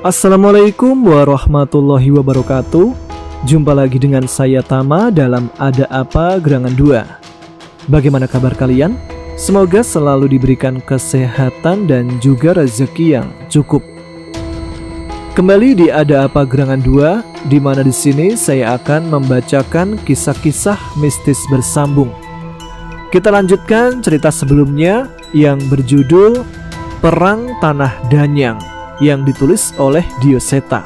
Assalamualaikum warahmatullahi wabarakatuh. Jumpa lagi dengan saya Tama dalam Ada Apa Gerangan 2. Bagaimana kabar kalian? Semoga selalu diberikan kesehatan dan juga rezeki yang cukup. Kembali di Ada Apa Gerangan 2, di mana di sini saya akan membacakan kisah-kisah mistis bersambung. Kita lanjutkan cerita sebelumnya yang berjudul Perang Tanah Danyang yang ditulis oleh Dioseta.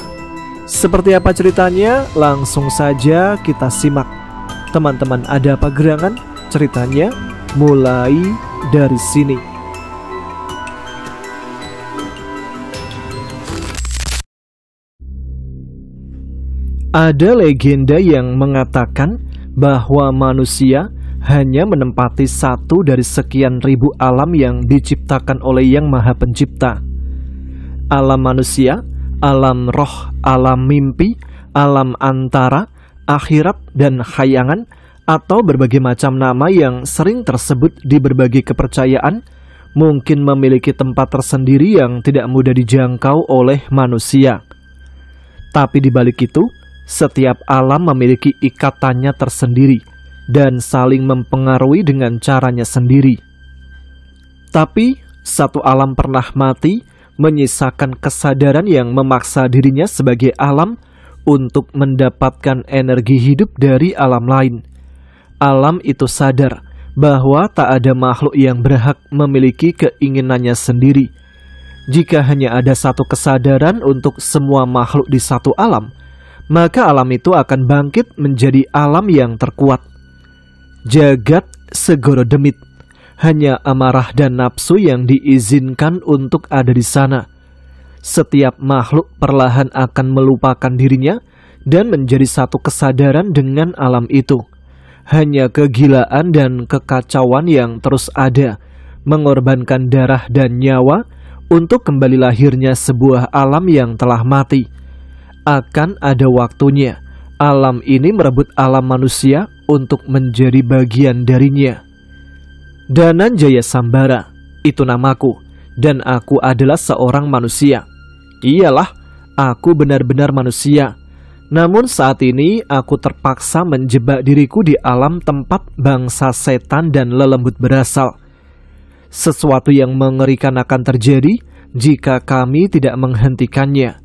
Seperti apa ceritanya? Langsung saja kita simak. Teman-teman, ada apa gerangan? Ceritanya mulai dari sini. Ada legenda yang mengatakan bahwa manusia hanya menempati satu dari sekian ribu alam yang diciptakan oleh Yang Maha Pencipta. Alam manusia, alam roh, alam mimpi, alam antara, akhirat, dan khayangan, atau berbagai macam nama yang sering tersebut di berbagai kepercayaan, mungkin memiliki tempat tersendiri yang tidak mudah dijangkau oleh manusia. Tapi di balik itu, setiap alam memiliki ikatannya tersendiri dan saling mempengaruhi dengan caranya sendiri. Tapi, satu alam pernah mati, menyisakan kesadaran yang memaksa dirinya sebagai alam untuk mendapatkan energi hidup dari alam lain. Alam itu sadar bahwa tak ada makhluk yang berhak memiliki keinginannya sendiri. Jika hanya ada satu kesadaran untuk semua makhluk di satu alam, maka alam itu akan bangkit menjadi alam yang terkuat. Jagat segoro demit. Hanya amarah dan nafsu yang diizinkan untuk ada di sana. Setiap makhluk perlahan akan melupakan dirinya dan menjadi satu kesadaran dengan alam itu. Hanya kegilaan dan kekacauan yang terus ada, mengorbankan darah dan nyawa untuk kembali lahirnya sebuah alam yang telah mati. Akan ada waktunya, alam ini merebut alam manusia untuk menjadi bagian darinya. Dananjaya Sambara, itu namaku, dan aku adalah seorang manusia. Iyalah, aku benar-benar manusia. Namun saat ini aku terpaksa menjebak diriku di alam tempat bangsa setan dan lelembut berasal. Sesuatu yang mengerikan akan terjadi jika kami tidak menghentikannya.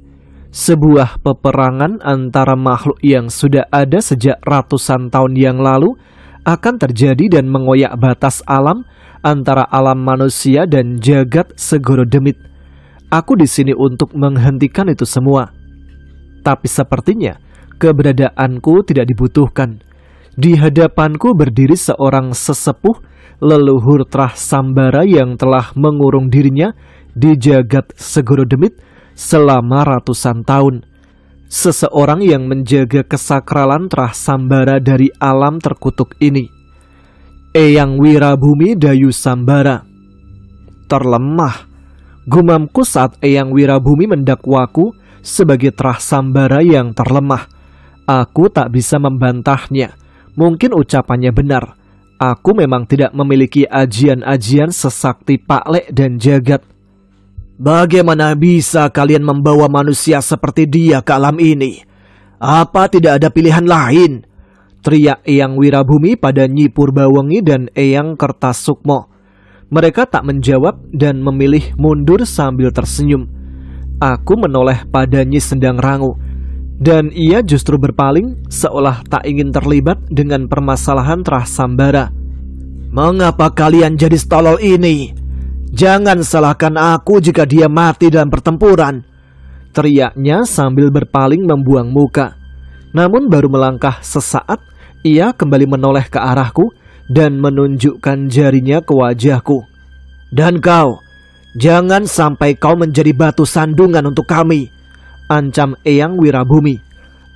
Sebuah peperangan antara makhluk yang sudah ada sejak ratusan tahun yang lalu akan terjadi dan mengoyak batas alam antara alam manusia dan jagat segoro demit. Aku di sini untuk menghentikan itu semua. Tapi sepertinya keberadaanku tidak dibutuhkan. Di hadapanku berdiri seorang sesepuh leluhur Trah Sambara yang telah mengurung dirinya di jagat segoro demit selama ratusan tahun. Seseorang yang menjaga kesakralan Trah Sambara dari alam terkutuk ini. Eyang Wirabumi Dayu Sambara. Terlemah, gumamku saat Eyang Wirabumi mendakwaku sebagai Trah Sambara yang terlemah. Aku tak bisa membantahnya. Mungkin ucapannya benar. Aku memang tidak memiliki ajian-ajian sesakti Pak Lek dan Jagat. Bagaimana bisa kalian membawa manusia seperti dia ke alam ini? Apa tidak ada pilihan lain? Teriak Eyang Wirabumi pada Nyi Purbawengi dan Eyang Kertasukmo. Mereka tak menjawab dan memilih mundur sambil tersenyum. Aku menoleh pada Nyi Sendang Rangu, dan ia justru berpaling seolah tak ingin terlibat dengan permasalahan Trah Sambara. Mengapa kalian jadi setolol ini? Jangan salahkan aku jika dia mati dalam pertempuran, teriaknya sambil berpaling membuang muka. Namun baru melangkah sesaat, ia kembali menoleh ke arahku dan menunjukkan jarinya ke wajahku. Dan kau, jangan sampai kau menjadi batu sandungan untuk kami, ancam Eyang Wirabumi.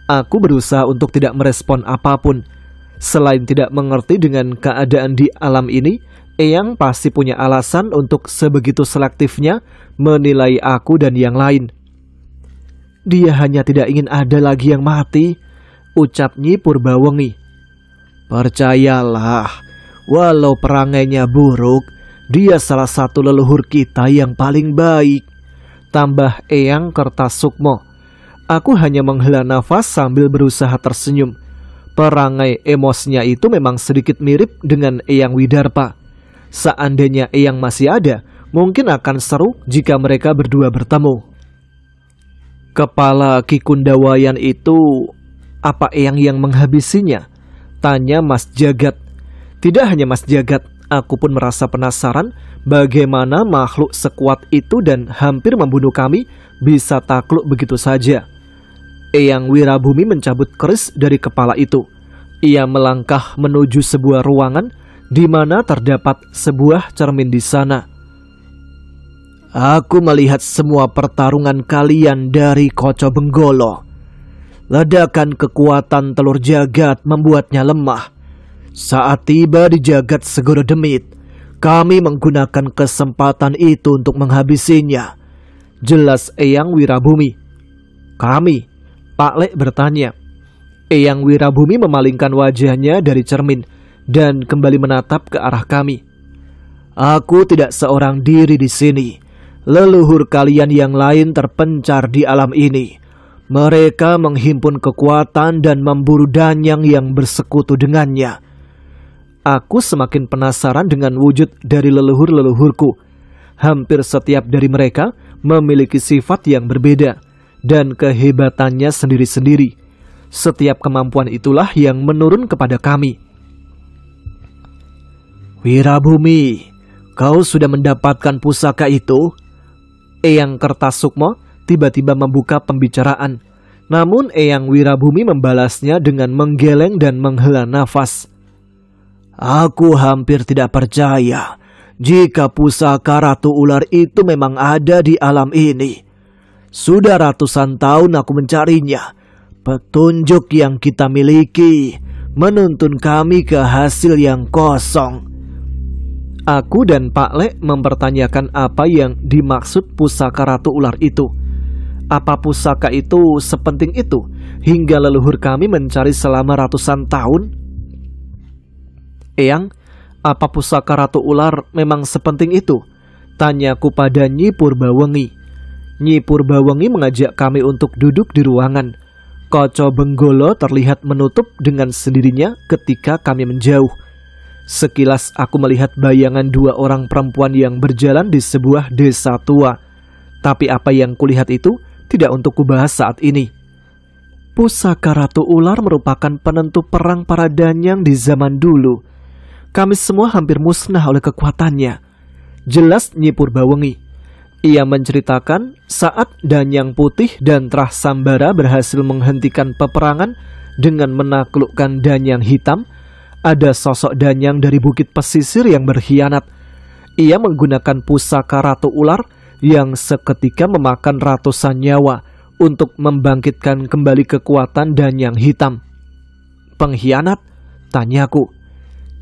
Aku berusaha untuk tidak merespon apapun. Selain tidak mengerti dengan keadaan di alam ini, Eyang pasti punya alasan untuk sebegitu selektifnya menilai aku dan yang lain. Dia hanya tidak ingin ada lagi yang mati, ucap Nyi Purbawengi. Percayalah, walau perangainya buruk, dia salah satu leluhur kita yang paling baik. tambah Eyang Kertasukmo. Aku hanya menghela nafas sambil berusaha tersenyum. Perangai emosnya itu memang sedikit mirip dengan Eyang Widarpa. Seandainya Eyang masih ada, mungkin akan seru jika mereka berdua bertemu. Kepala Ki Kundawayan itu, apa Eyang yang menghabisinya? Tanya Mas Jagat. Tidak hanya Mas Jagat, aku pun merasa penasaran bagaimana makhluk sekuat itu dan hampir membunuh kami bisa takluk begitu saja. Eyang Wirabumi mencabut keris dari kepala itu. Ia melangkah menuju sebuah ruangan di mana terdapat sebuah cermin di sana. Aku melihat semua pertarungan kalian dari Koco Benggolo. Ledakan kekuatan telur jagat membuatnya lemah. Saat tiba di jagat Segoro Demit, kami menggunakan kesempatan itu untuk menghabisinya. Jelas Eyang Wirabumi. Kami? Pak Lek bertanya. Eyang Wirabumi memalingkan wajahnya dari cermin dan kembali menatap ke arah kami. Aku tidak seorang diri di sini. Leluhur kalian yang lain terpencar di alam ini. Mereka menghimpun kekuatan dan memburu danyang yang bersekutu dengannya. Aku semakin penasaran dengan wujud dari leluhur-leluhurku. Hampir setiap dari mereka memiliki sifat yang berbeda dan kehebatannya sendiri-sendiri. Setiap kemampuan itulah yang menurun kepada kami. Wirabumi, kau sudah mendapatkan pusaka itu? Eyang Kertasukmo tiba-tiba membuka pembicaraan. Namun Eyang Wirabumi membalasnya dengan menggeleng dan menghela nafas. Aku hampir tidak percaya jika pusaka Ratu Ular itu memang ada di alam ini. Sudah ratusan tahun aku mencarinya. Petunjuk yang kita miliki menuntun kami ke hasil yang kosong. Aku dan Pak Lek mempertanyakan apa yang dimaksud pusaka Ratu Ular itu. Apa pusaka itu sepenting itu hingga leluhur kami mencari selama ratusan tahun? Eyang, apa pusaka Ratu Ular memang sepenting itu? Tanyaku pada Nyi Purbawengi. Nyi Purbawengi mengajak kami untuk duduk di ruangan. Koco Benggolo terlihat menutup dengan sendirinya ketika kami menjauh. Sekilas aku melihat bayangan dua orang perempuan yang berjalan di sebuah desa tua. Tapi apa yang kulihat itu tidak untuk kubahas saat ini. Pusaka Ratu Ular merupakan penentu perang para danyang di zaman dulu. Kami semua hampir musnah oleh kekuatannya. Jelas Nyi Purbawengi. Ia menceritakan saat Danyang Putih dan Trah Sambara berhasil menghentikan peperangan dengan menaklukkan Danyang Hitam, ada sosok Danyang dari Bukit Pesisir yang berkhianat. Ia menggunakan pusaka Ratu Ular yang seketika memakan ratusan nyawa untuk membangkitkan kembali kekuatan Danyang Hitam. Pengkhianat? Tanyaku.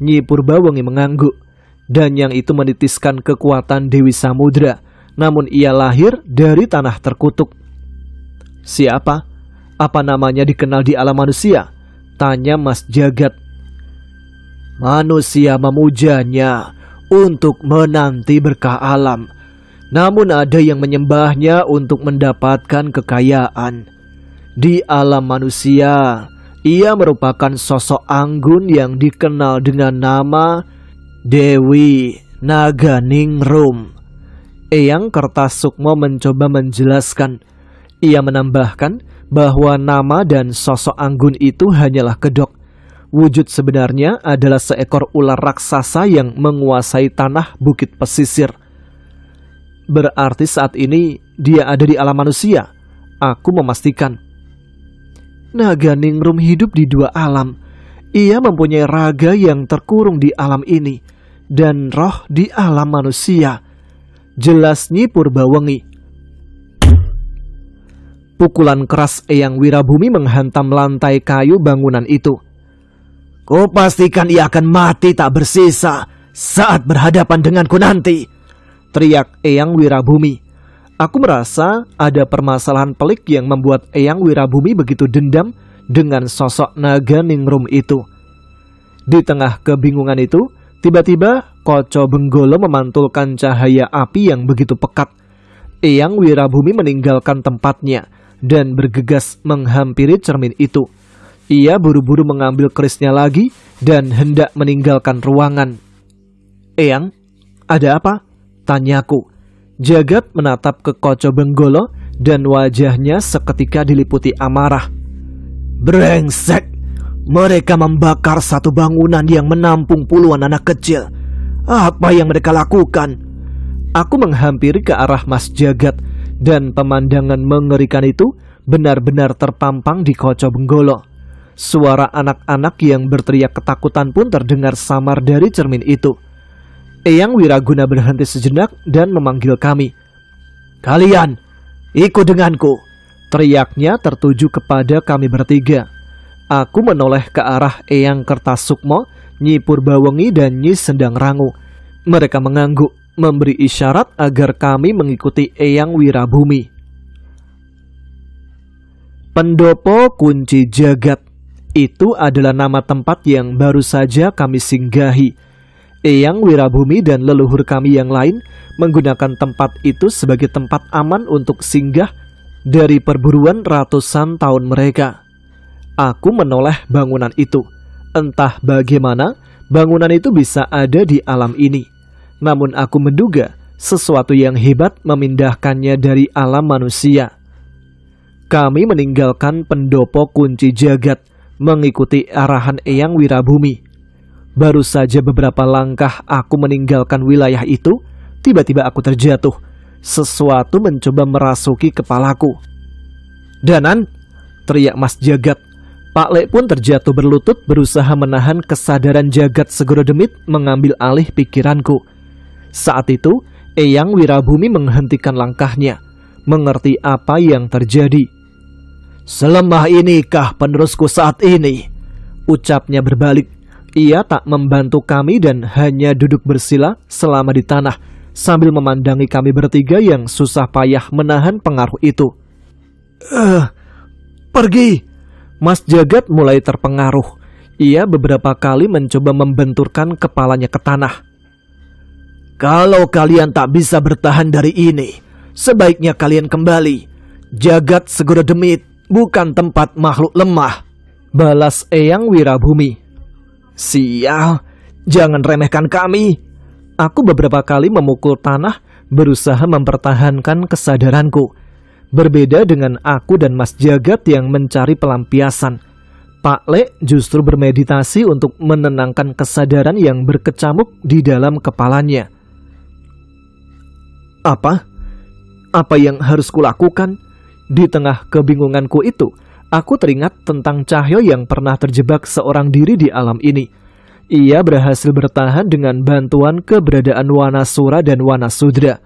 Nyi Purbawengi mengangguk. Danyang itu menitiskan kekuatan Dewi Samudra. Namun ia lahir dari tanah terkutuk. Siapa? Apa namanya dikenal di alam manusia? Tanya Mas Jagat. Manusia memujanya untuk menanti berkah alam. Namun ada yang menyembahnya untuk mendapatkan kekayaan. Di alam manusia, ia merupakan sosok anggun yang dikenal dengan nama Dewi Naganingrum. Eyang Kertasukmo mencoba menjelaskan. Ia menambahkan bahwa nama dan sosok anggun itu hanyalah kedok. Wujud sebenarnya adalah seekor ular raksasa yang menguasai tanah Bukit Pesisir. Berarti saat ini dia ada di alam manusia. Aku memastikan. Naganingrum hidup di dua alam. Ia mempunyai raga yang terkurung di alam ini dan roh di alam manusia. Jelas Nyi Purbawengi. Pukulan keras Eyang Wirabumi menghantam lantai kayu bangunan itu. Kupastikan ia akan mati tak bersisa saat berhadapan denganku nanti, teriak Eyang Wirabumi. Aku merasa ada permasalahan pelik yang membuat Eyang Wirabumi begitu dendam dengan sosok Naganingrum itu. Di tengah kebingungan itu, tiba-tiba Koco Benggolo memantulkan cahaya api yang begitu pekat. Eyang Wirabumi meninggalkan tempatnya dan bergegas menghampiri cermin itu. Ia buru-buru mengambil kerisnya lagi dan hendak meninggalkan ruangan. "Eyang, ada apa?" tanyaku. Jagat menatap ke Koco Benggolo dan wajahnya seketika diliputi amarah. "Brengsek! Mereka membakar satu bangunan yang menampung puluhan anak kecil. Apa yang mereka lakukan?" Aku menghampiri ke arah Mas Jagat dan pemandangan mengerikan itu benar-benar terpampang di Koco Benggolo. Suara anak-anak yang berteriak ketakutan pun terdengar samar dari cermin itu. Eyang Wiraguna berhenti sejenak dan memanggil kami. "Kalian, ikut denganku!" teriaknya tertuju kepada kami bertiga. Aku menoleh ke arah Eyang Kertasukmo, Nyi Purbawengi dan Nyi Sendang Rangu. Mereka mengangguk, memberi isyarat agar kami mengikuti Eyang Wirabumi. Pendopo Kunci Jagat itu adalah nama tempat yang baru saja kami singgahi. Eyang Wirabumi dan leluhur kami yang lain menggunakan tempat itu sebagai tempat aman untuk singgah dari perburuan ratusan tahun mereka. Aku menoleh bangunan itu. Entah bagaimana bangunan itu bisa ada di alam ini. Namun aku menduga sesuatu yang hebat memindahkannya dari alam manusia. Kami meninggalkan Pendopo Kunci Jagat, mengikuti arahan Eyang Wirabumi. Baru saja beberapa langkah aku meninggalkan wilayah itu, tiba-tiba aku terjatuh. Sesuatu mencoba merasuki kepalaku. "Danan!" teriak Mas Jagat. Pak Lek pun terjatuh berlutut berusaha menahan kesadaran Jagat Segoro Demit mengambil alih pikiranku. Saat itu, Eyang Wirabumi menghentikan langkahnya, mengerti apa yang terjadi. "Selemah inikah penerusku saat ini?" ucapnya berbalik. Ia tak membantu kami dan hanya duduk bersila selama di tanah sambil memandangi kami bertiga yang susah payah menahan pengaruh itu. Pergi!" Mas Jagat mulai terpengaruh. Ia beberapa kali mencoba membenturkan kepalanya ke tanah. "Kalau kalian tak bisa bertahan dari ini, sebaiknya kalian kembali. Jagat Segoro Demit bukan tempat makhluk lemah," balas Eyang Wirabumi. "Sial, jangan remehkan kami." Aku beberapa kali memukul tanah, berusaha mempertahankan kesadaranku. Berbeda dengan aku dan Mas Jagat yang mencari pelampiasan, Pak Lek justru bermeditasi untuk menenangkan kesadaran yang berkecamuk di dalam kepalanya. Apa yang harus kulakukan? Di tengah kebingunganku itu, aku teringat tentang Cahyo yang pernah terjebak seorang diri di alam ini. Ia berhasil bertahan dengan bantuan keberadaan Wanasura dan Wanasudra.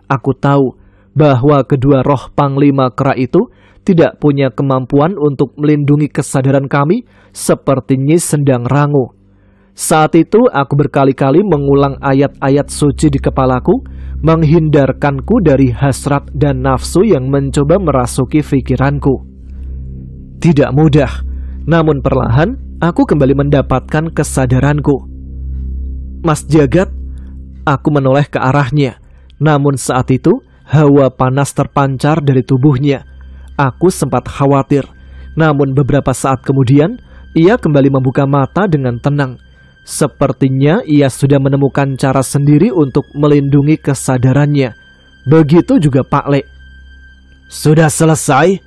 Aku tahu bahwa kedua roh Panglima Kera itu tidak punya kemampuan untuk melindungi kesadaran kami seperti Nyi Sendang Rangu. Saat itu aku berkali-kali mengulang ayat-ayat suci di kepalaku, menghindarkanku dari hasrat dan nafsu yang mencoba merasuki pikiranku. Tidak mudah, namun perlahan aku kembali mendapatkan kesadaranku. "Mas Jagat," aku menoleh ke arahnya. Namun saat itu hawa panas terpancar dari tubuhnya. Aku sempat khawatir. Namun beberapa saat kemudian ia kembali membuka mata dengan tenang. Sepertinya ia sudah menemukan cara sendiri untuk melindungi kesadarannya. Begitu juga Pak Lek. "Sudah selesai?"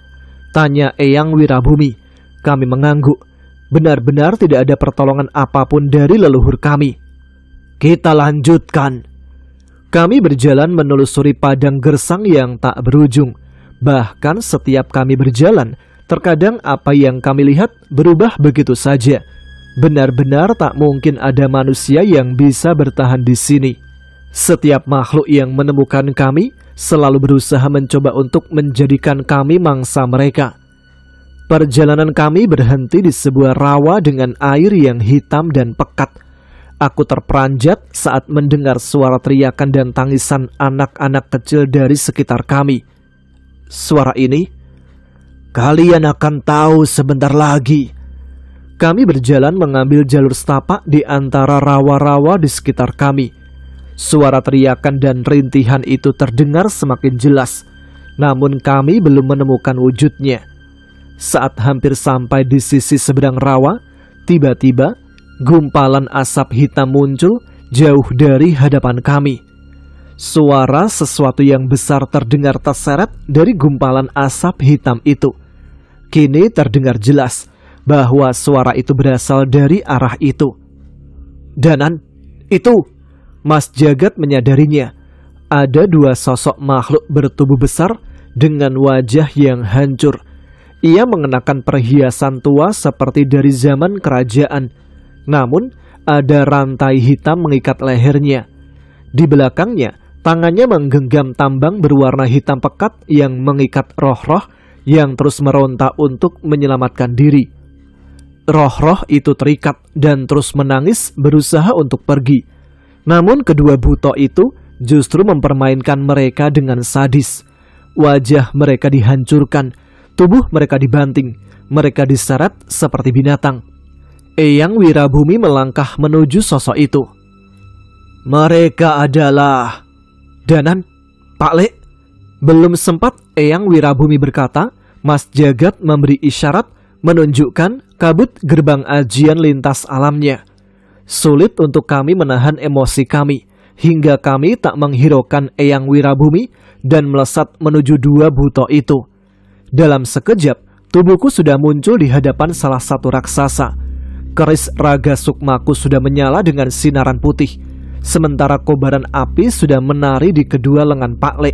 tanya Eyang Wirabumi. Kami mengangguk. Benar-benar tidak ada pertolongan apapun dari leluhur kami. "Kita lanjutkan." Kami berjalan menelusuri padang gersang yang tak berujung. Bahkan setiap kami berjalan, terkadang apa yang kami lihat berubah begitu saja. Benar-benar tak mungkin ada manusia yang bisa bertahan di sini. Setiap makhluk yang menemukan kami selalu berusaha mencoba untuk menjadikan kami mangsa mereka. Perjalanan kami berhenti di sebuah rawa dengan air yang hitam dan pekat. Aku terperanjat saat mendengar suara teriakan dan tangisan anak-anak kecil dari sekitar kami. Suara ini, "Kalian akan tahu sebentar lagi." Kami berjalan mengambil jalur setapak di antara rawa-rawa di sekitar kami. Suara teriakan dan rintihan itu terdengar semakin jelas, namun kami belum menemukan wujudnya. Saat hampir sampai di sisi seberang rawa, tiba-tiba gumpalan asap hitam muncul jauh dari hadapan kami. Suara sesuatu yang besar terdengar terseret dari gumpalan asap hitam itu. Kini terdengar jelas bahwa suara itu berasal dari arah itu. Danan, itu! Mas Jagat menyadarinya. Ada dua sosok makhluk bertubuh besar dengan wajah yang hancur. Ia mengenakan perhiasan tua seperti dari zaman kerajaan. Namun, ada rantai hitam mengikat lehernya. Di belakangnya, tangannya menggenggam tambang berwarna hitam pekat yang mengikat roh-roh yang terus meronta untuk menyelamatkan diri. Roh-roh itu terikat dan terus menangis berusaha untuk pergi. Namun kedua buto itu justru mempermainkan mereka dengan sadis. Wajah mereka dihancurkan, tubuh mereka dibanting, mereka diseret seperti binatang. Eyang Wirabumi melangkah menuju sosok itu. Mereka adalah... Danan, Pak Le. Belum sempat Eyang Wirabumi berkata, Mas Jagat memberi isyarat menunjukkan kabut gerbang ajian lintas alamnya. Sulit untuk kami menahan emosi kami, hingga kami tak menghiraukan Eyang Wirabumi dan melesat menuju dua buto itu. Dalam sekejap, tubuhku sudah muncul di hadapan salah satu raksasa. Keris raga sukmaku sudah menyala dengan sinaran putih, sementara kobaran api sudah menari di kedua lengan Pak Le.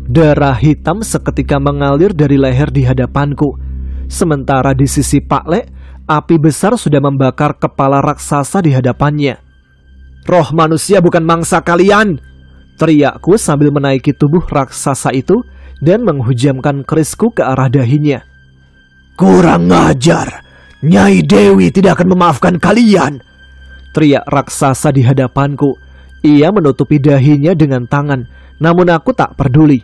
Darah hitam seketika mengalir dari leher di hadapanku, sementara di sisi Pak Le, api besar sudah membakar kepala raksasa di hadapannya. Roh manusia bukan mangsa kalian! Teriakku sambil menaiki tubuh raksasa itu dan menghujamkan kerisku ke arah dahinya. Kurang ngajar! Nyai Dewi tidak akan memaafkan kalian! Teriak raksasa di hadapanku. Ia menutupi dahinya dengan tangan, namun aku tak peduli.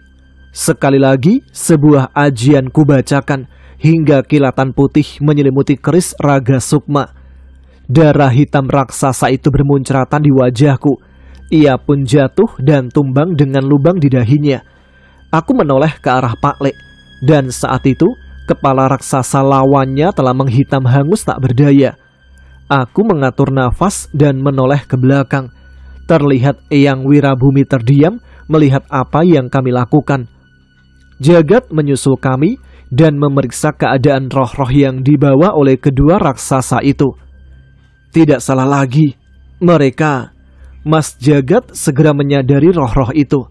Sekali lagi, sebuah ajian kubacakan, hingga kilatan putih menyelimuti keris raga sukma. Darah hitam raksasa itu bermuncratan di wajahku. Ia pun jatuh dan tumbang dengan lubang di dahinya. Aku menoleh ke arah Pak Le, dan saat itu kepala raksasa lawannya telah menghitam hangus tak berdaya. Aku mengatur nafas dan menoleh ke belakang. Terlihat Eyang Wirabumi terdiam melihat apa yang kami lakukan. Jagat menyusul kami dan memeriksa keadaan roh-roh yang dibawa oleh kedua raksasa itu. Tidak salah lagi, mereka. Mas Jagat segera menyadari roh-roh itu.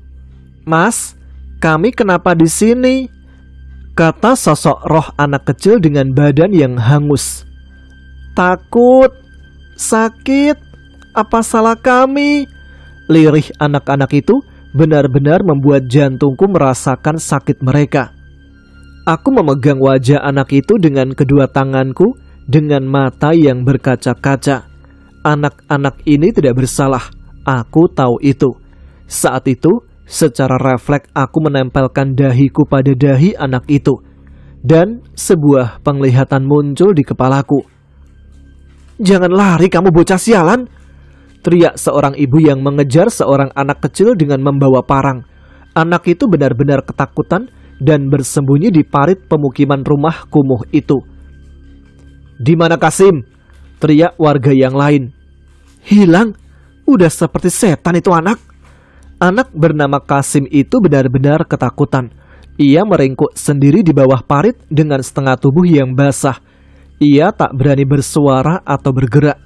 Mas, kami kenapa di sini? Kata sosok roh anak kecil dengan badan yang hangus. Takut, sakit, apa salah kami? Lirih anak-anak itu benar-benar membuat jantungku merasakan sakit mereka. Aku memegang wajah anak itu dengan kedua tanganku dengan mata yang berkaca-kaca. Anak-anak ini tidak bersalah, aku tahu itu. Saat itu, secara refleks aku menempelkan dahiku pada dahi anak itu. Dan sebuah penglihatan muncul di kepalaku. Jangan lari kamu bocah sialan! Teriak seorang ibu yang mengejar seorang anak kecil dengan membawa parang. Anak itu benar-benar ketakutan dan bersembunyi di parit pemukiman rumah kumuh itu. Di mana Kasim? Teriak warga yang lain. Hilang? Udah seperti setan itu anak. Anak bernama Kasim itu benar-benar ketakutan. Ia meringkuk sendiri di bawah parit dengan setengah tubuh yang basah. Ia tak berani bersuara atau bergerak.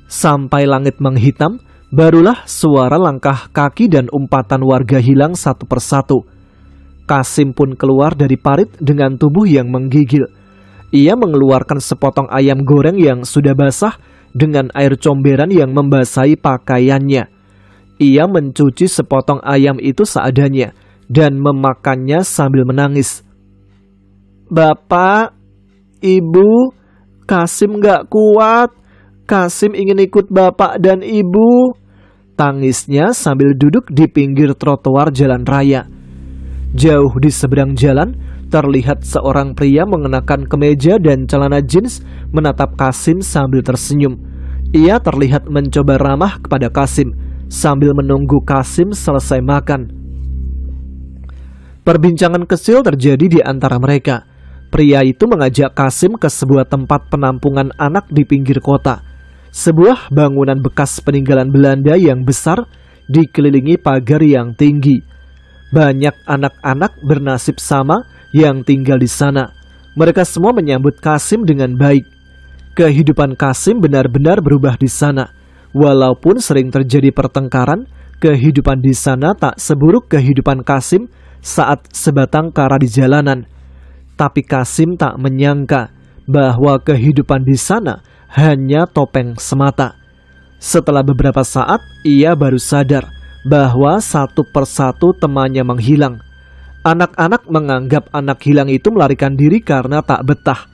Sampai langit menghitam, barulah suara langkah kaki dan umpatan warga hilang satu persatu. Kasim pun keluar dari parit dengan tubuh yang menggigil. Ia mengeluarkan sepotong ayam goreng yang sudah basah dengan air comberan yang membasahi pakaiannya. Ia mencuci sepotong ayam itu seadanya dan memakannya sambil menangis. Bapak, Ibu, Kasim gak kuat. Kasim ingin ikut bapak dan ibu. Tangisnya sambil duduk di pinggir trotoar jalan raya. Jauh di seberang jalan, terlihat seorang pria mengenakan kemeja dan celana jeans menatap Kasim sambil tersenyum. Ia terlihat mencoba ramah kepada Kasim, sambil menunggu Kasim selesai makan. Perbincangan kecil terjadi di antara mereka. Pria itu mengajak Kasim ke sebuah tempat penampungan anak di pinggir kota. Sebuah bangunan bekas peninggalan Belanda yang besar dikelilingi pagar yang tinggi. Banyak anak-anak bernasib sama yang tinggal di sana. Mereka semua menyambut Kasim dengan baik. Kehidupan Kasim benar-benar berubah di sana. Walaupun sering terjadi pertengkaran, kehidupan di sana tak seburuk kehidupan Kasim saat sebatang kara di jalanan. Tapi Kasim tak menyangka bahwa kehidupan di sana hanya topeng semata. Setelah beberapa saat, ia baru sadar bahwa satu persatu temannya menghilang. Anak-anak menganggap anak hilang itu melarikan diri karena tak betah.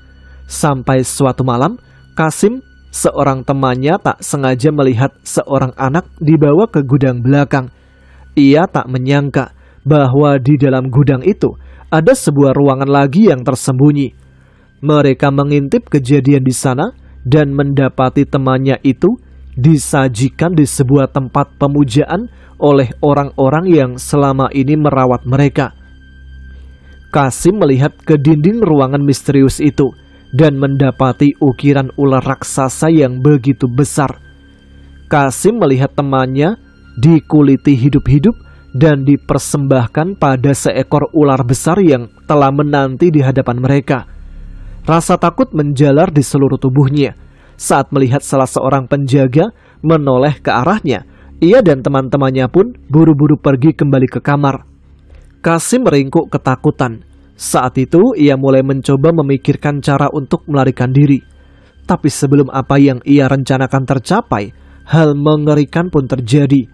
Sampai suatu malam, Kasim, seorang temannya, tak sengaja melihat seorang anak dibawa ke gudang belakang. Ia tak menyangka bahwa di dalam gudang itu ada sebuah ruangan lagi yang tersembunyi. Mereka mengintip kejadian di sana dan mendapati temannya itu disajikan di sebuah tempat pemujaan oleh orang-orang yang selama ini merawat mereka. Kasim melihat ke dinding ruangan misterius itu dan mendapati ukiran ular raksasa yang begitu besar. Kasim melihat temannya dikuliti hidup-hidup dan dipersembahkan pada seekor ular besar yang telah menanti di hadapan mereka. Rasa takut menjalar di seluruh tubuhnya. Saat melihat salah seorang penjaga menoleh ke arahnya, ia dan teman-temannya pun buru-buru pergi kembali ke kamar. Kasim meringkuk ketakutan. Saat itu ia mulai mencoba memikirkan cara untuk melarikan diri. Tapi sebelum apa yang ia rencanakan tercapai, hal mengerikan pun terjadi.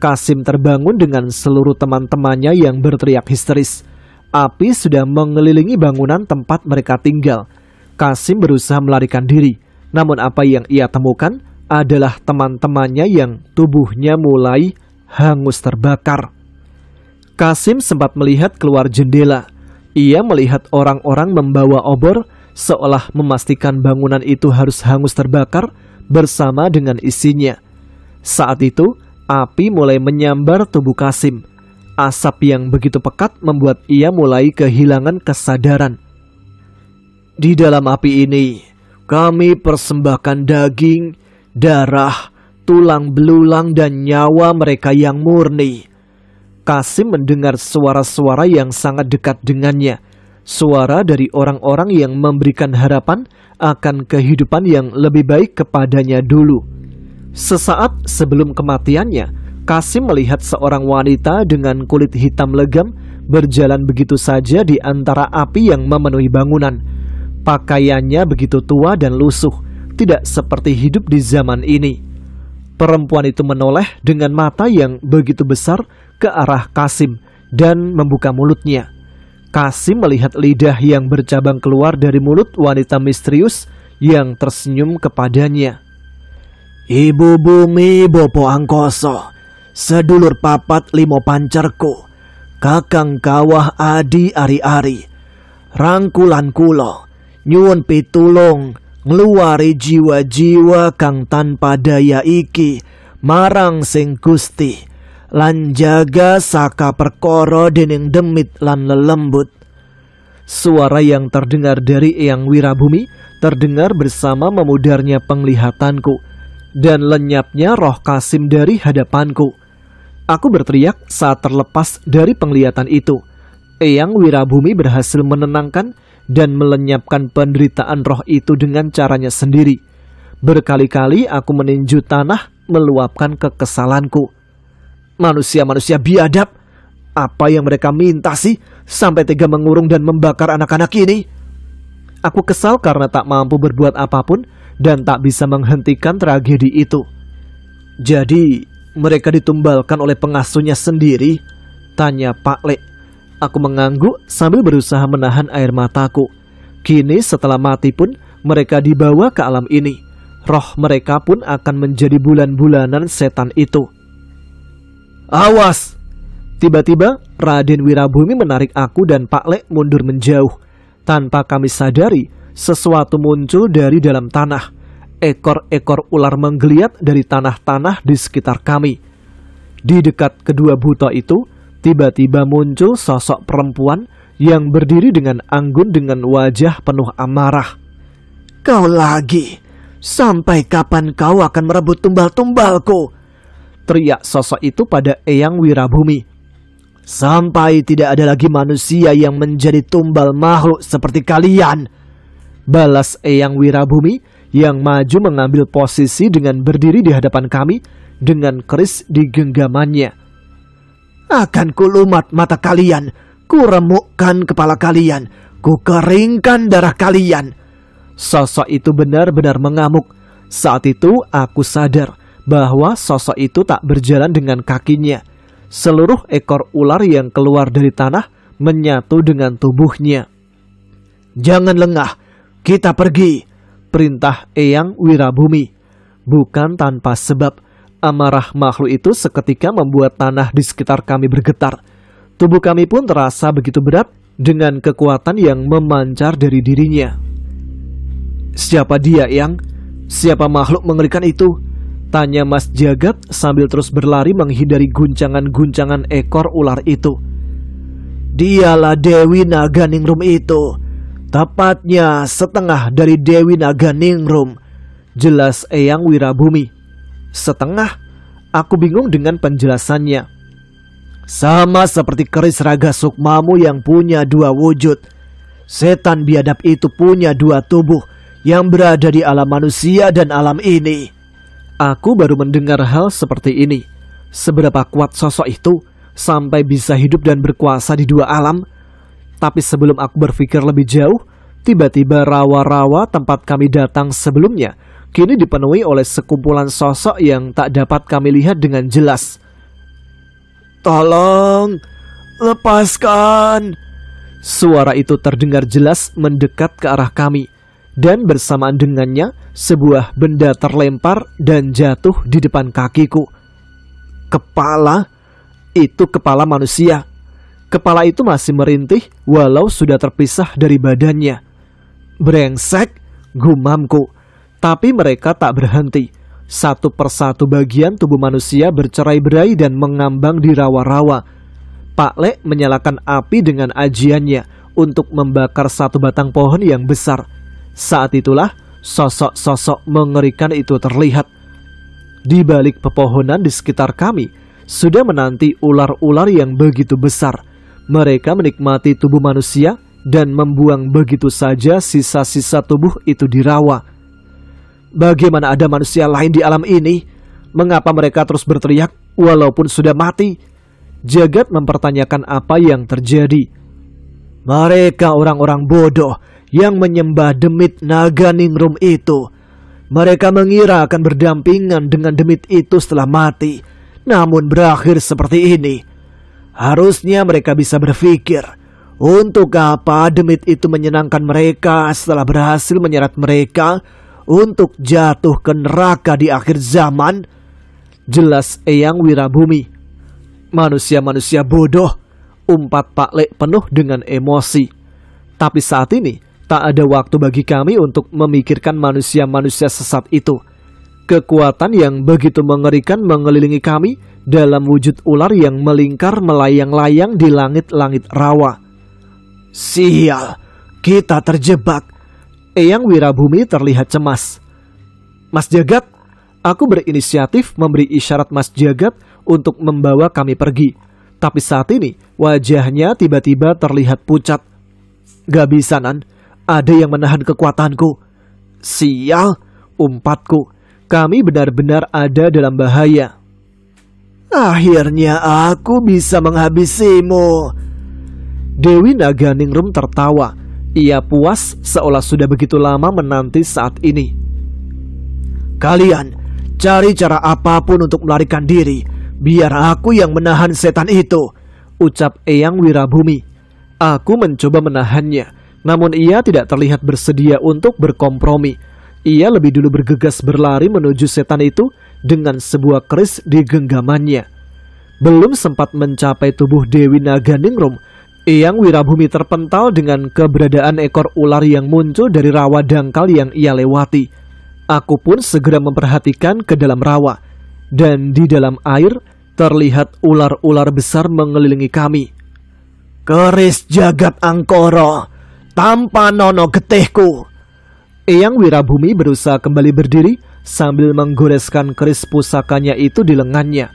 Kasim terbangun dengan seluruh teman-temannya yang berteriak histeris. Api sudah mengelilingi bangunan tempat mereka tinggal. Kasim berusaha melarikan diri, namun apa yang ia temukan adalah teman-temannya yang tubuhnya mulai hangus terbakar. Kasim sempat melihat keluar jendela. Ia melihat orang-orang membawa obor seolah memastikan bangunan itu harus hangus terbakar bersama dengan isinya. Saat itu, api mulai menyambar tubuh Kasim. Asap yang begitu pekat membuat ia mulai kehilangan kesadaran. Di dalam api ini, kami persembahkan daging, darah, tulang belulang dan nyawa mereka yang murni. Kasim mendengar suara-suara yang sangat dekat dengannya. Suara dari orang-orang yang memberikan harapan akan kehidupan yang lebih baik kepadanya dulu. Sesaat sebelum kematiannya, Kasim melihat seorang wanita dengan kulit hitam legam berjalan begitu saja di antara api yang memenuhi bangunan. Pakaiannya begitu tua dan lusuh, tidak seperti hidup di zaman ini. Perempuan itu menoleh dengan mata yang begitu besar ke arah Kasim dan membuka mulutnya. Kasim melihat lidah yang bercabang keluar dari mulut wanita misterius yang tersenyum kepadanya. Ibu bumi Bopo Angkoso, sedulur papat limo pancerku, kakang kawah adi ari-ari, rangkulan kulo, nyuwun pitulung, ngluwari jiwa-jiwa kang tanpa daya iki, marang sing Gusti, lan jaga saka perkara dening demit lan lelembut. Suara yang terdengar dari Eyang Wirabumi terdengar bersama memudarnya penglihatanku dan lenyapnya roh Kasim dari hadapanku. Aku berteriak saat terlepas dari penglihatan itu. Eyang Wirabumi berhasil menenangkan dan melenyapkan penderitaan roh itu dengan caranya sendiri. Berkali-kali aku meninju tanah meluapkan kekesalanku. Manusia-manusia biadab, apa yang mereka minta sih sampai tega mengurung dan membakar anak-anak ini? Aku kesal karena tak mampu berbuat apapun dan tak bisa menghentikan tragedi itu. Jadi, mereka ditumbalkan oleh pengasuhnya sendiri? Tanya Pak Lek. Aku mengangguk sambil berusaha menahan air mataku. Kini setelah mati pun mereka dibawa ke alam ini. Roh mereka pun akan menjadi bulan-bulanan setan itu. Awas! Tiba-tiba Raden Wirabumi menarik aku dan Pak Lek mundur menjauh. Tanpa kami sadari, sesuatu muncul dari dalam tanah. Ekor-ekor ular menggeliat dari tanah-tanah di sekitar kami. Di dekat kedua buta itu, tiba-tiba muncul sosok perempuan yang berdiri dengan anggun dengan wajah penuh amarah. Kau lagi? Sampai kapan kau akan merebut tumbal-tumbalku? Teriak sosok itu pada Eyang Wirabumi. Sampai tidak ada lagi manusia yang menjadi tumbal makhluk seperti kalian, balas Eyang Wirabumi yang maju mengambil posisi dengan berdiri di hadapan kami dengan keris di genggamannya. Akan kulumat mata kalian, kuremukkan kepala kalian, kukeringkan darah kalian. Sosok itu benar-benar mengamuk. Saat itu aku sadar bahwa sosok itu tak berjalan dengan kakinya. Seluruh ekor ular yang keluar dari tanah menyatu dengan tubuhnya. Jangan lengah, kita pergi, perintah Eyang Wirabumi. Bukan tanpa sebab, amarah makhluk itu seketika membuat tanah di sekitar kami bergetar. Tubuh kami pun terasa begitu berat dengan kekuatan yang memancar dari dirinya. Siapa dia, Eyang? Siapa makhluk mengerikan itu? Tanya Mas Jagat sambil terus berlari menghindari guncangan-guncangan ekor ular itu. Dialah Dewi Naganingrum itu. Tepatnya setengah dari Dewi Naganingrum, jelas Eyang Wirabumi. Setengah? Aku bingung dengan penjelasannya. Sama seperti keris Raga Sukmamu yang punya dua wujud. Setan biadab itu punya dua tubuh yang berada di alam manusia dan alam ini. Aku baru mendengar hal seperti ini. Seberapa kuat sosok itu sampai bisa hidup dan berkuasa di dua alam. Tapi sebelum aku berpikir lebih jauh, tiba-tiba rawa-rawa tempat kami datang sebelumnya kini dipenuhi oleh sekumpulan sosok yang tak dapat kami lihat dengan jelas. Tolong, lepaskan. Suara itu terdengar jelas mendekat ke arah kami. Dan bersamaan dengannya, sebuah benda terlempar dan jatuh di depan kakiku. Kepala? Itu kepala manusia. Kepala itu masih merintih walau sudah terpisah dari badannya. Brengsek, gumamku. Tapi mereka tak berhenti. Satu persatu bagian tubuh manusia bercerai-berai dan mengambang di rawa-rawa. Pak Lek menyalakan api dengan ajiannya untuk membakar satu batang pohon yang besar. Saat itulah sosok-sosok mengerikan itu terlihat. Di balik pepohonan di sekitar kami sudah menanti ular-ular yang begitu besar. Mereka menikmati tubuh manusia dan membuang begitu saja sisa-sisa tubuh itu di rawa. Bagaimana ada manusia lain di alam ini? Mengapa mereka terus berteriak walaupun sudah mati? Jagat mempertanyakan apa yang terjadi. Mereka orang-orang bodoh yang menyembah demit Naganingrum itu. Mereka mengira akan berdampingan dengan demit itu setelah mati, namun berakhir seperti ini. Harusnya mereka bisa berpikir, untuk apa demit itu menyenangkan mereka setelah berhasil menyeret mereka untuk jatuh ke neraka di akhir zaman, jelas Eyang Wirabumi. Manusia-manusia bodoh, umpat Pak Lek penuh dengan emosi. Tapi saat ini, tak ada waktu bagi kami untuk memikirkan manusia-manusia sesat itu. Kekuatan yang begitu mengerikan mengelilingi kami dalam wujud ular yang melingkar melayang-layang di langit-langit rawa. Sial, kita terjebak. Eyang Wirabumi terlihat cemas. Mas Jagat, aku berinisiatif memberi isyarat Mas Jagat untuk membawa kami pergi. Tapi saat ini wajahnya tiba-tiba terlihat pucat. Gak bisa, Nan. Ada yang menahan kekuatanku. Sial, umpatku. Kami benar-benar ada dalam bahaya. Akhirnya aku bisa menghabisimu. Dewi Naganingrum tertawa. Ia puas seolah sudah begitu lama menanti saat ini. Kalian cari cara apapun untuk melarikan diri. Biar aku yang menahan setan itu, ucap Eyang Wirabumi. Aku mencoba menahannya. Namun ia tidak terlihat bersedia untuk berkompromi. Ia lebih dulu bergegas berlari menuju setan itu dengan sebuah keris di genggamannya. Belum sempat mencapai tubuh Dewi Naganingrum, Eyang Wirabumi terpental dengan keberadaan ekor ular yang muncul dari rawa dangkal yang ia lewati. Aku pun segera memperhatikan ke dalam rawa. Dan di dalam air terlihat ular-ular besar mengelilingi kami. Keris jagat angkara, tanpa nono getihku. Eyang Wirabumi berusaha kembali berdiri sambil menggoreskan keris pusakanya itu di lengannya.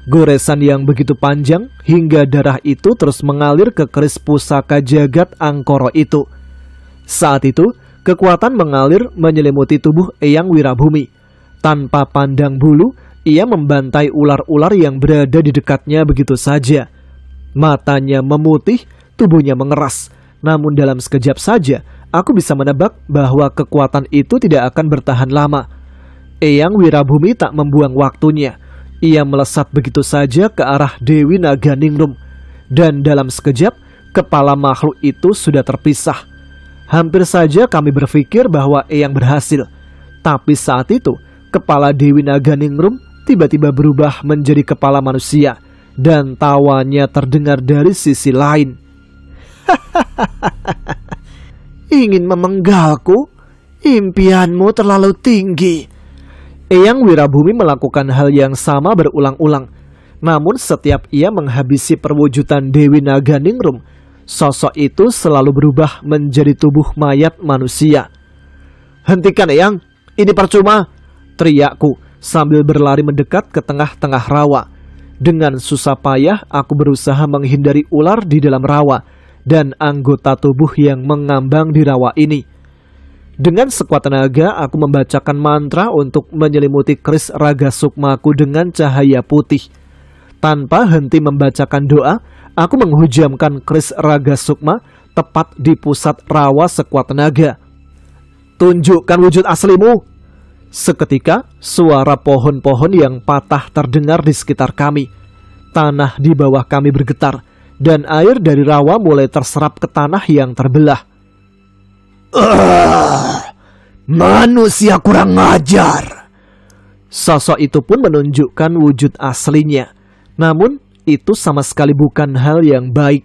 Goresan yang begitu panjang hingga darah itu terus mengalir ke keris pusaka jagat angkara itu. Saat itu, kekuatan mengalir menyelimuti tubuh Eyang Wirabumi. Tanpa pandang bulu, ia membantai ular-ular yang berada di dekatnya begitu saja. Matanya memutih, tubuhnya mengeras. Namun dalam sekejap saja, aku bisa menebak bahwa kekuatan itu tidak akan bertahan lama. Eyang Wirabumi tak membuang waktunya. Ia melesat begitu saja ke arah Dewi Naganingrum. Dan dalam sekejap, kepala makhluk itu sudah terpisah. Hampir saja kami berpikir bahwa Eyang berhasil. Tapi saat itu, kepala Dewi Naganingrum tiba-tiba berubah menjadi kepala manusia. Dan tawanya terdengar dari sisi lain. Ingin memenggalku? Impianmu terlalu tinggi. Eyang Wirabumi melakukan hal yang sama berulang-ulang. Namun setiap ia menghabisi perwujudan Dewi Naganingrum, sosok itu selalu berubah menjadi tubuh mayat manusia. Hentikan Eyang, ini percuma, teriakku sambil berlari mendekat ke tengah-tengah rawa. Dengan susah payah aku berusaha menghindari ular di dalam rawa dan anggota tubuh yang mengambang di rawa ini. Dengan sekuat tenaga aku membacakan mantra untuk menyelimuti keris raga sukmaku dengan cahaya putih. Tanpa henti membacakan doa, aku menghujamkan keris raga sukma tepat di pusat rawa sekuat tenaga. Tunjukkan wujud aslimu. Seketika suara pohon-pohon yang patah terdengar di sekitar kami. Tanah di bawah kami bergetar dan air dari rawa mulai terserap ke tanah yang terbelah. Manusia kurang ajar. Sosok itu pun menunjukkan wujud aslinya. Namun itu sama sekali bukan hal yang baik.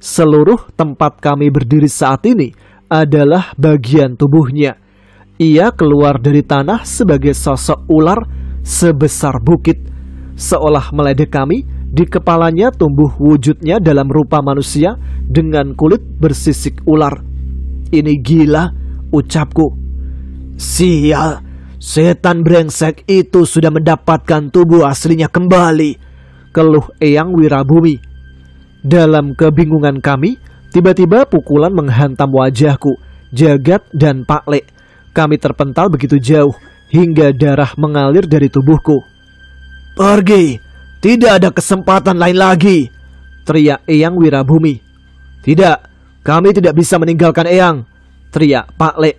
Seluruh tempat kami berdiri saat ini adalah bagian tubuhnya. Ia keluar dari tanah sebagai sosok ular sebesar bukit. Seolah meledek kami, di kepalanya tumbuh wujudnya dalam rupa manusia dengan kulit bersisik ular. Ini gila, ucapku. Sial, setan brengsek itu sudah mendapatkan tubuh aslinya kembali, keluh Eyang Wirabumi. Dalam kebingungan kami, tiba-tiba pukulan menghantam wajahku, Jagat dan Pak Le. Kami terpental begitu jauh, hingga darah mengalir dari tubuhku. Pergi, tidak ada kesempatan lain lagi, teriak Eyang Wirabumi. Tidak, kami tidak bisa meninggalkan Eyang, teriak Pak Le.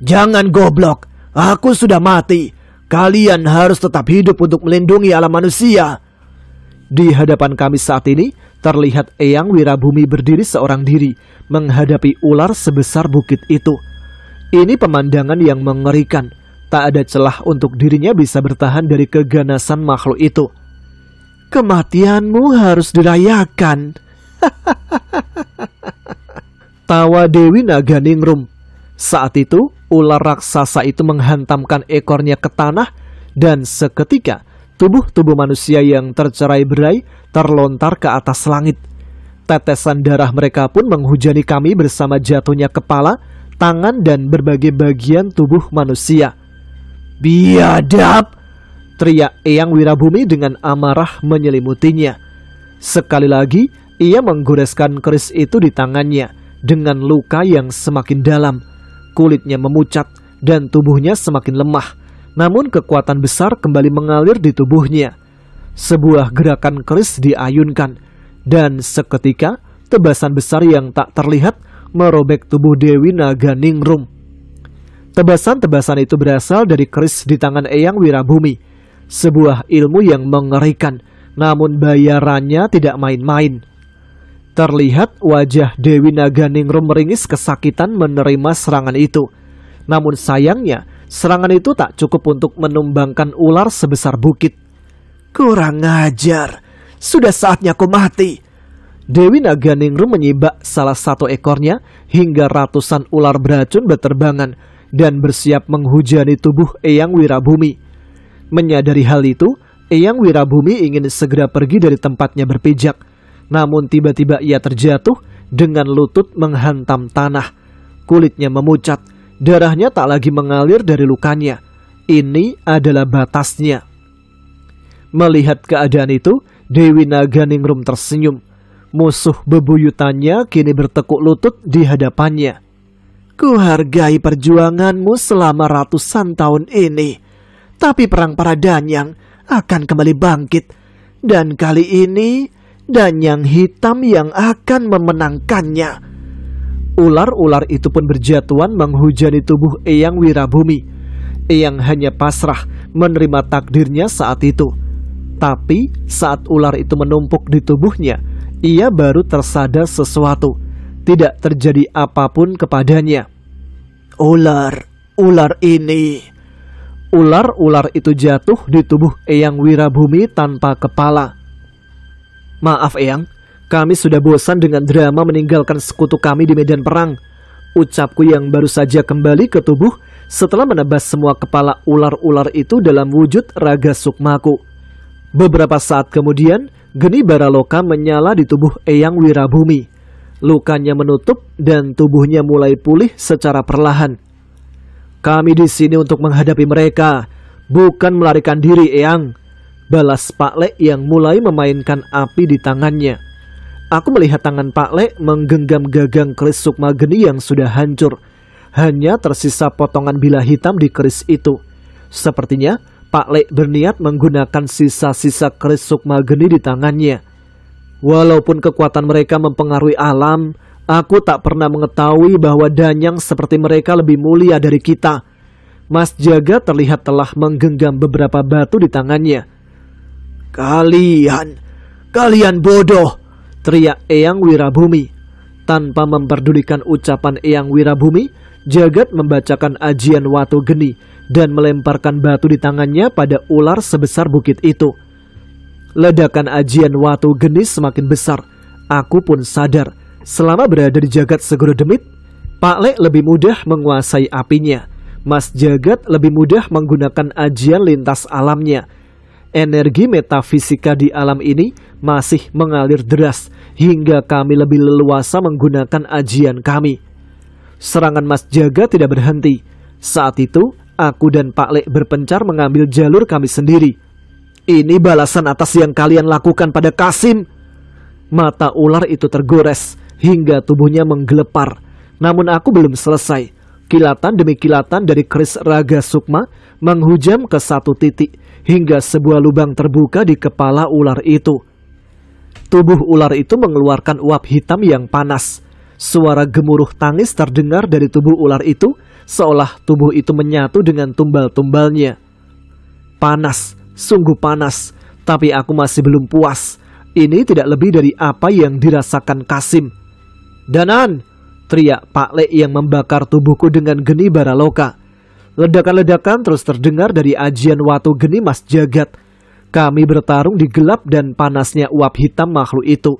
Jangan goblok, aku sudah mati. Kalian harus tetap hidup untuk melindungi alam manusia. Di hadapan kami saat ini, terlihat Eyang Wirabumi berdiri seorang diri, menghadapi ular sebesar bukit itu. Ini pemandangan yang mengerikan. Tak ada celah untuk dirinya bisa bertahan dari keganasan makhluk itu. Kematianmu harus dirayakan. Tawa Dewi Naganingrum. Saat itu, ular raksasa itu menghantamkan ekornya ke tanah dan seketika tubuh-tubuh manusia yang tercerai-berai terlontar ke atas langit. Tetesan darah mereka pun menghujani kami bersama jatuhnya kepala, tangan dan berbagai bagian tubuh manusia. Biadab, teriak Eyang Wirabumi dengan amarah menyelimutinya. Sekali lagi, ia menggoreskan keris itu di tangannya dengan luka yang semakin dalam. Kulitnya memucat dan tubuhnya semakin lemah. Namun kekuatan besar kembali mengalir di tubuhnya. Sebuah gerakan keris diayunkan. Dan seketika tebasan besar yang tak terlihat merobek tubuh Dewi Naganingrum. Tebasan-tebasan itu berasal dari keris di tangan Eyang Wirabumi. Sebuah ilmu yang mengerikan. Namun bayarannya tidak main-main. Terlihat wajah Dewi Naganingrum meringis kesakitan menerima serangan itu. Namun sayangnya, serangan itu tak cukup untuk menumbangkan ular sebesar bukit. Kurang ajar, sudah saatnya aku mati. Dewi Naganingrum menyibak salah satu ekornya hingga ratusan ular beracun berterbangan dan bersiap menghujani tubuh Eyang Wirabumi. Menyadari hal itu, Eyang Wirabumi ingin segera pergi dari tempatnya berpijak. Namun tiba-tiba ia terjatuh dengan lutut menghantam tanah. Kulitnya memucat, darahnya tak lagi mengalir dari lukanya. Ini adalah batasnya. Melihat keadaan itu, Dewi Naganingrum tersenyum. Musuh bebuyutannya kini bertekuk lutut di hadapannya. Kuhargai perjuanganmu selama ratusan tahun ini. Tapi perang para Danyang akan kembali bangkit. Dan kali ini, Danyang hitam yang akan memenangkannya. Ular-ular itu pun berjatuhan menghujani tubuh Eyang Wirabumi. Eyang hanya pasrah menerima takdirnya saat itu. Tapi saat ular itu menumpuk di tubuhnya, ia baru tersadar sesuatu. Tidak terjadi apapun kepadanya. Ular ini. Ular-ular itu jatuh di tubuh Eyang Wirabumi tanpa kepala. Maaf Eyang, kami sudah bosan dengan drama meninggalkan sekutu kami di medan perang. Ucapku yang baru saja kembali ke tubuh setelah menebas semua kepala ular-ular itu dalam wujud raga sukmaku. Beberapa saat kemudian, geni Baraloka menyala di tubuh Eyang Wirabumi. Lukanya menutup dan tubuhnya mulai pulih secara perlahan. Kami di sini untuk menghadapi mereka, bukan melarikan diri Eyang. Balas Pak Lek yang mulai memainkan api di tangannya. Aku melihat tangan Pak Lek menggenggam gagang keris sukma geni yang sudah hancur. Hanya tersisa potongan bilah hitam di keris itu. Sepertinya Pak Lek berniat menggunakan sisa-sisa keris sukma geni di tangannya. Walaupun kekuatan mereka mempengaruhi alam, aku tak pernah mengetahui bahwa Danyang seperti mereka lebih mulia dari kita. Mas Jaga terlihat telah menggenggam beberapa batu di tangannya. Kalian bodoh, teriak Eyang Wirabumi. Tanpa memperdulikan ucapan Eyang Wirabumi, Jagat membacakan ajian watu geni dan melemparkan batu di tangannya pada ular sebesar bukit itu. Ledakan ajian watu geni semakin besar. Aku pun sadar, selama berada di Jagat Segoro Demit, Pak Lek lebih mudah menguasai apinya. Mas Jagat lebih mudah menggunakan ajian lintas alamnya. Energi metafisika di alam ini masih mengalir deras hingga kami lebih leluasa menggunakan ajian kami. Serangan Mas Jaga tidak berhenti. Saat itu, aku dan Pak Lek berpencar mengambil jalur kami sendiri. Ini balasan atas yang kalian lakukan pada Kasim. Mata ular itu tergores hingga tubuhnya menggelepar. Namun aku belum selesai. Kilatan demi kilatan dari keris raga sukma menghujam ke satu titik hingga sebuah lubang terbuka di kepala ular itu. Tubuh ular itu mengeluarkan uap hitam yang panas. Suara gemuruh tangis terdengar dari tubuh ular itu, seolah tubuh itu menyatu dengan tumbal-tumbalnya. Panas, sungguh panas, tapi aku masih belum puas. Ini tidak lebih dari apa yang dirasakan Kasim. Danan! Teriak Pak Lek yang membakar tubuhku dengan geni Baraloka. Ledakan-ledakan terus terdengar dari ajian watu geni Mas Jagat. Kami bertarung di gelap dan panasnya uap hitam makhluk itu.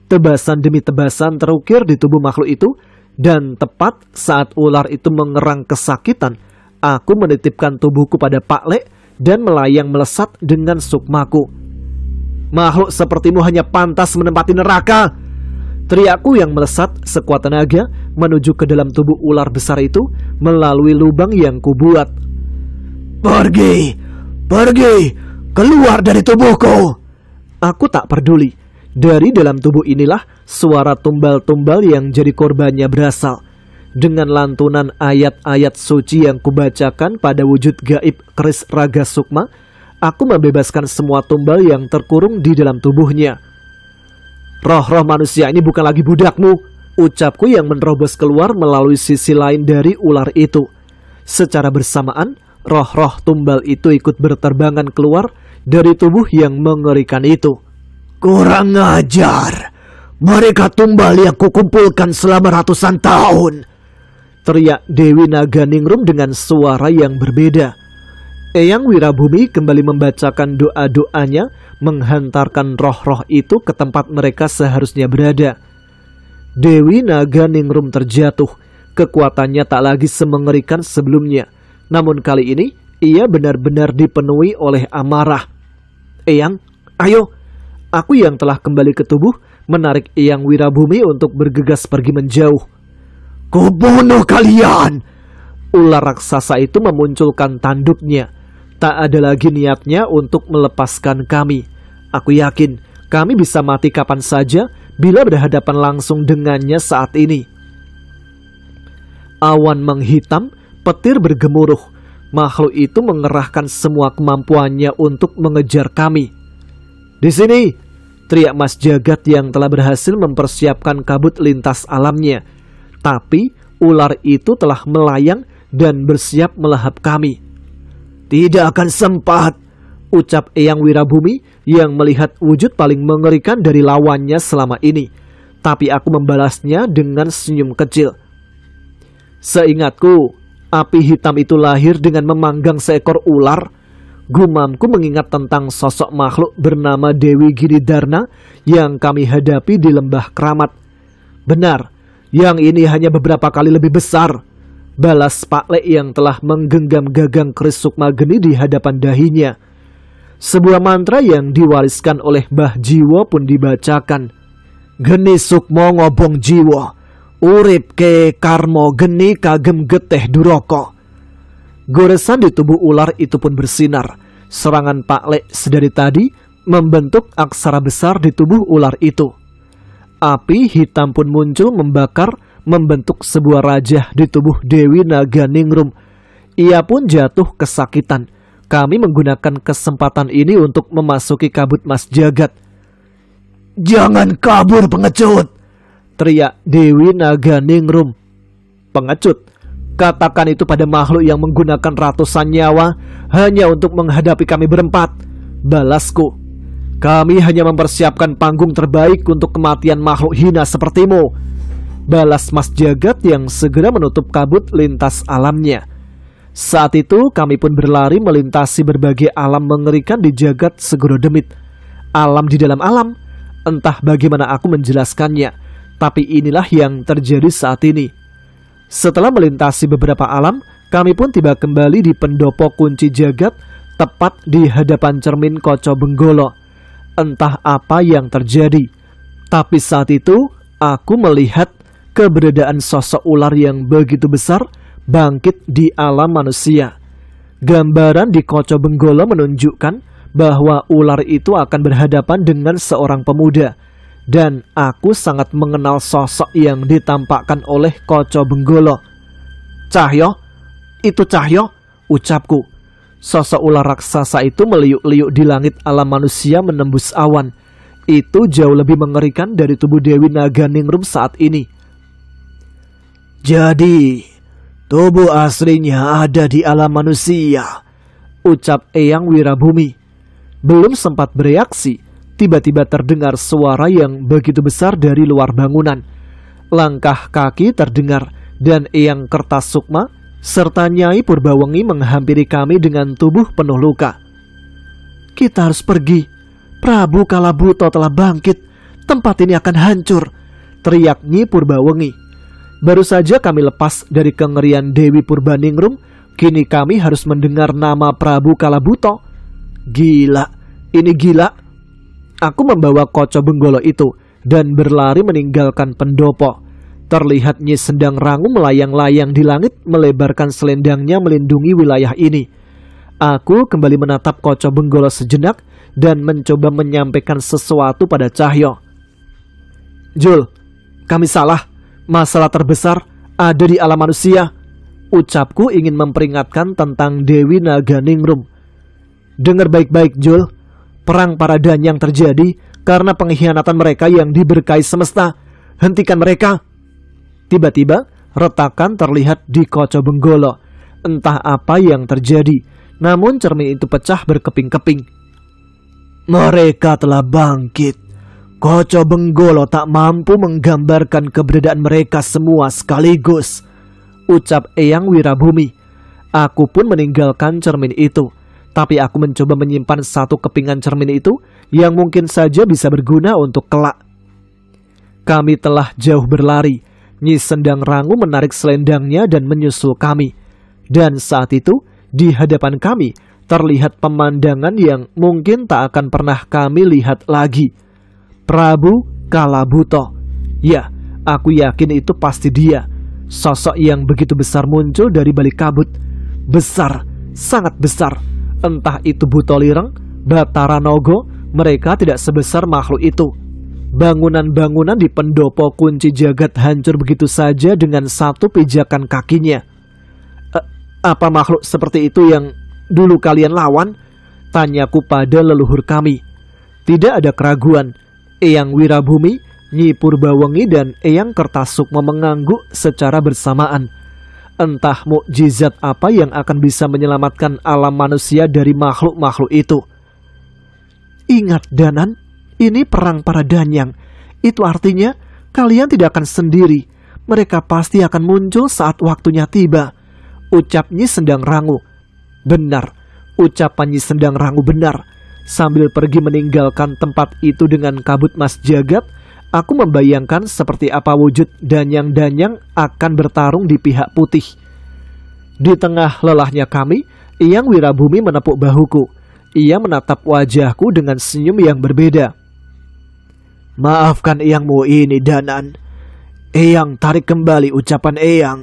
Tebasan demi tebasan terukir di tubuh makhluk itu, dan tepat saat ular itu mengerang kesakitan, aku menitipkan tubuhku pada Pak Lek dan melayang melesat dengan sukmaku. Makhluk sepertimu hanya pantas menempati neraka! Teriakku yang melesat sekuat tenaga menuju ke dalam tubuh ular besar itu melalui lubang yang kubuat. Pergi! Keluar dari tubuhku! Aku tak peduli. Dari dalam tubuh inilah suara tumbal-tumbal yang jadi korbannya berasal. Dengan lantunan ayat-ayat suci yang kubacakan pada wujud gaib keris raga sukma, aku membebaskan semua tumbal yang terkurung di dalam tubuhnya. Roh-roh manusia ini bukan lagi budakmu, ucapku yang menerobos keluar melalui sisi lain dari ular itu. Secara bersamaan, roh-roh tumbal itu ikut berterbangan keluar dari tubuh yang mengerikan itu. Kurang ajar, mereka tumbal yang kukumpulkan selama ratusan tahun, teriak Dewi Naganingrum dengan suara yang berbeda. Eyang Wirabumi kembali membacakan doa-doanya, menghantarkan roh-roh itu ke tempat mereka seharusnya berada. Dewi Naganingrum terjatuh. Kekuatannya tak lagi semengerikan sebelumnya. Namun kali ini, ia benar-benar dipenuhi oleh amarah. Eyang, ayo. Aku yang telah kembali ke tubuh menarik Eyang Wirabumi untuk bergegas pergi menjauh. Kubunuh kalian! Ular raksasa itu memunculkan tanduknya. Tak ada lagi niatnya untuk melepaskan kami. Aku yakin kami bisa mati kapan saja bila berhadapan langsung dengannya saat ini. Awan menghitam, petir bergemuruh. Makhluk itu mengerahkan semua kemampuannya untuk mengejar kami. Di sini, teriak Mas Jagat yang telah berhasil mempersiapkan kabut lintas alamnya. Tapi ular itu telah melayang dan bersiap melahap kami. Tidak akan sempat, ucap Eyang Wirabumi yang melihat wujud paling mengerikan dari lawannya selama ini. Tapi aku membalasnya dengan senyum kecil. Seingatku, api hitam itu lahir dengan memanggang seekor ular. Gumamku mengingat tentang sosok makhluk bernama Dewi Giridharna yang kami hadapi di lembah Keramat. Benar, yang ini hanya beberapa kali lebih besar. Balas Pak Lek yang telah menggenggam gagang keris Sukmageni di hadapan dahinya. Sebuah mantra yang diwariskan oleh Mbah Jiwo pun dibacakan. Geni Sukmo ngobong jiwo, urip ke karmo geni kagem geteh duroko. Goresan di tubuh ular itu pun bersinar. Serangan Pak Lek sedari tadi membentuk aksara besar di tubuh ular itu. Api hitam pun muncul membakar, membentuk sebuah rajah di tubuh Dewi Naganingrum. Ia pun jatuh kesakitan. Kami menggunakan kesempatan ini untuk memasuki kabut Mas Jagat. Jangan kabur pengecut, teriak Dewi Naganingrum. Pengecut? Katakan itu pada makhluk yang menggunakan ratusan nyawa hanya untuk menghadapi kami berempat. Balasku. Kami hanya mempersiapkan panggung terbaik untuk kematian makhluk hina sepertimu. Balas Mas Jagat yang segera menutup kabut lintas alamnya. Saat itu kami pun berlari melintasi berbagai alam mengerikan di jagat Segoro Demit. Alam di dalam alam. Entah bagaimana aku menjelaskannya. Tapi inilah yang terjadi saat ini. Setelah melintasi beberapa alam, kami pun tiba kembali di pendopo kunci jagat, tepat di hadapan cermin Koco Benggolo. Entah apa yang terjadi, tapi saat itu aku melihat keberadaan sosok ular yang begitu besar bangkit di alam manusia. Gambaran di Koco Benggolo menunjukkan bahwa ular itu akan berhadapan dengan seorang pemuda. Dan aku sangat mengenal sosok yang ditampakkan oleh Koco Benggolo. Cahyo, itu Cahyo, ucapku. Sosok ular raksasa itu meliuk-liuk di langit alam manusia menembus awan. Itu jauh lebih mengerikan dari tubuh Dewi Naganingrum saat ini. Jadi, tubuh aslinya ada di alam manusia, ucap Eyang Wirabumi. Belum sempat bereaksi, tiba-tiba terdengar suara yang begitu besar dari luar bangunan. Langkah kaki terdengar dan Eyang Kertasukma serta Nyai Purbawengi menghampiri kami dengan tubuh penuh luka. Kita harus pergi. Prabu Kalabuto telah bangkit. Tempat ini akan hancur, teriak Nyi Purbawengi. Baru saja kami lepas dari kengerian Dewi Purbaningrum, kini kami harus mendengar nama Prabu Kalabuto. Gila, ini gila. Aku membawa Koco Benggolo itu dan berlari meninggalkan pendopo. Terlihat Nyi Sendang Rangu melayang-layang di langit melebarkan selendangnya melindungi wilayah ini. Aku kembali menatap Koco Benggolo sejenak dan mencoba menyampaikan sesuatu pada Cahyo. Jul, kami salah. Masalah terbesar ada di alam manusia. Ucapku ingin memperingatkan tentang Dewi Naganingrum. Dengar baik-baik Jul. Perang para danyang terjadi karena pengkhianatan mereka yang diberkahi semesta. Hentikan mereka. Tiba-tiba retakan terlihat di Koco Benggolo. Entah apa yang terjadi, namun cermin itu pecah berkeping-keping. Mereka telah bangkit. Koco Benggolo tak mampu menggambarkan keberadaan mereka semua sekaligus, ucap Eyang Wirabumi. Aku pun meninggalkan cermin itu. Tapi aku mencoba menyimpan satu kepingan cermin itu yang mungkin saja bisa berguna untuk kelak. Kami telah jauh berlari. Nyi Sendang Rangu menarik selendangnya dan menyusul kami. Dan saat itu, di hadapan kami, terlihat pemandangan yang mungkin tak akan pernah kami lihat lagi. Prabu Kalabuto. Ya, aku yakin itu pasti dia. Sosok yang begitu besar muncul dari balik kabut. Besar, sangat besar. Entah itu Butolireng, Batara Nogo, mereka tidak sebesar makhluk itu. Bangunan-bangunan di pendopo kunci jagat hancur begitu saja dengan satu pijakan kakinya. Apa makhluk seperti itu yang dulu kalian lawan? Tanyaku pada leluhur kami. Tidak ada keraguan. Eyang Wirabumi, Nyi Purbawengi, dan Eyang Kertasukma mengangguk secara bersamaan. Entah mukjizat apa yang akan bisa menyelamatkan alam manusia dari makhluk-makhluk itu. Ingat Danan, ini perang para danyang. Itu artinya kalian tidak akan sendiri. Mereka pasti akan muncul saat waktunya tiba. Ucap Nyi Sendang Rangu. Benar, ucapan Nyi Sendang Rangu benar. Sambil pergi meninggalkan tempat itu dengan kabut mas jagat, aku membayangkan seperti apa wujud danyang-danyang akan bertarung di pihak putih. Di tengah lelahnya kami, Eyang Wirabumi menepuk bahuku. Ia menatap wajahku dengan senyum yang berbeda. Maafkan Eyangmu ini, Danan. Eyang tarik kembali ucapan Eyang.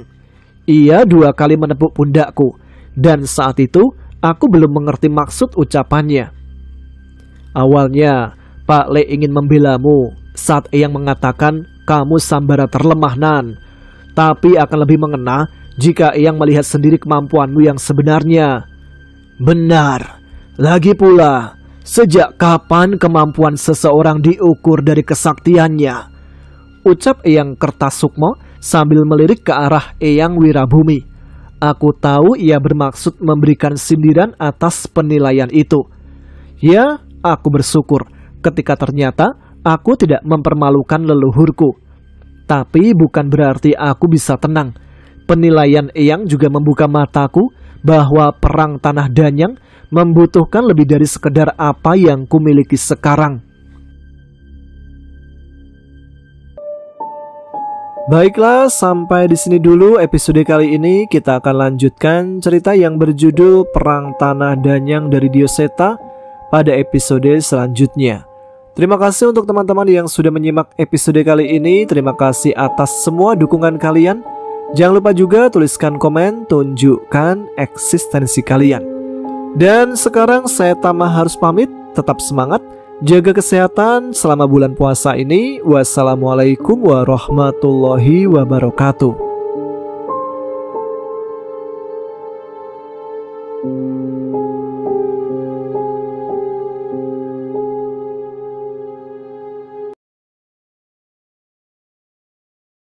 Ia 2 kali menepuk pundakku, dan saat itu aku belum mengerti maksud ucapannya. Awalnya, Pak Le ingin membelamu saat Eyang mengatakan kamu sambara terlemah, Nan. Tapi akan lebih mengena jika Eyang melihat sendiri kemampuanmu yang sebenarnya. Benar. Lagi pula, sejak kapan kemampuan seseorang diukur dari kesaktiannya? Ucap Eyang Kertasukma sambil melirik ke arah Eyang Wirabumi. Aku tahu ia bermaksud memberikan sindiran atas penilaian itu. Ya, aku bersyukur ketika ternyata aku tidak mempermalukan leluhurku. Tapi bukan berarti aku bisa tenang. Penilaian Eyang juga membuka mataku bahwa perang tanah danyang membutuhkan lebih dari sekedar apa yang kumiliki sekarang. Baiklah, sampai di sini dulu episode kali ini. Kita akan lanjutkan cerita yang berjudul Perang Tanah Danyang dari Dioseta pada episode selanjutnya. Terima kasih untuk teman-teman yang sudah menyimak episode kali ini. Terima kasih atas semua dukungan kalian. Jangan lupa juga tuliskan komen, tunjukkan eksistensi kalian. Dan sekarang saya Tama harus pamit. Tetap semangat, jaga kesehatan selama bulan puasa ini. Wassalamualaikum warahmatullahi wabarakatuh.